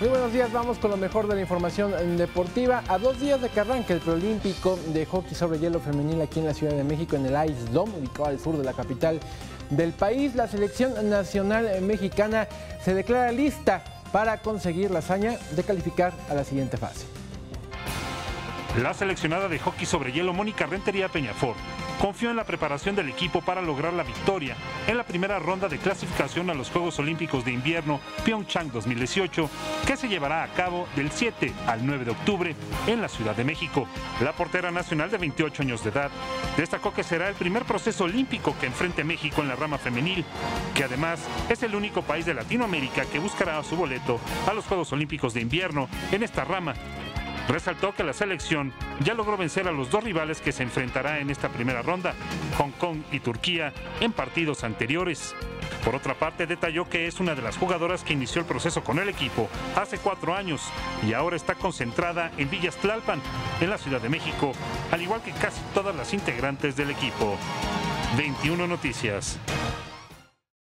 Muy buenos días, vamos con lo mejor de la información deportiva. A 2 días de que arranque el preolímpico de hockey sobre hielo femenil aquí en la Ciudad de México, en el Ice Dome, ubicado al sur de la capital del país, la selección nacional mexicana se declara lista para conseguir la hazaña de calificar a la siguiente fase. La seleccionada de hockey sobre hielo Mónica Rentería Peñafort confió en la preparación del equipo para lograr la victoria en la primera ronda de clasificación a los Juegos Olímpicos de Invierno Pyeongchang 2018, que se llevará a cabo del 7 al 9 de octubre en la Ciudad de México. La portera nacional de 28 años de edad destacó que será el primer proceso olímpico que enfrente México en la rama femenil, que además es el único país de Latinoamérica que buscará su boleto a los Juegos Olímpicos de Invierno en esta rama. Resaltó que la selección ya logró vencer a los dos rivales que se enfrentará en esta primera ronda, Hong Kong y Turquía, en partidos anteriores. Por otra parte, detalló que es una de las jugadoras que inició el proceso con el equipo hace 4 años y ahora está concentrada en Villas Tlalpan, en la Ciudad de México, al igual que casi todas las integrantes del equipo. 21 Noticias.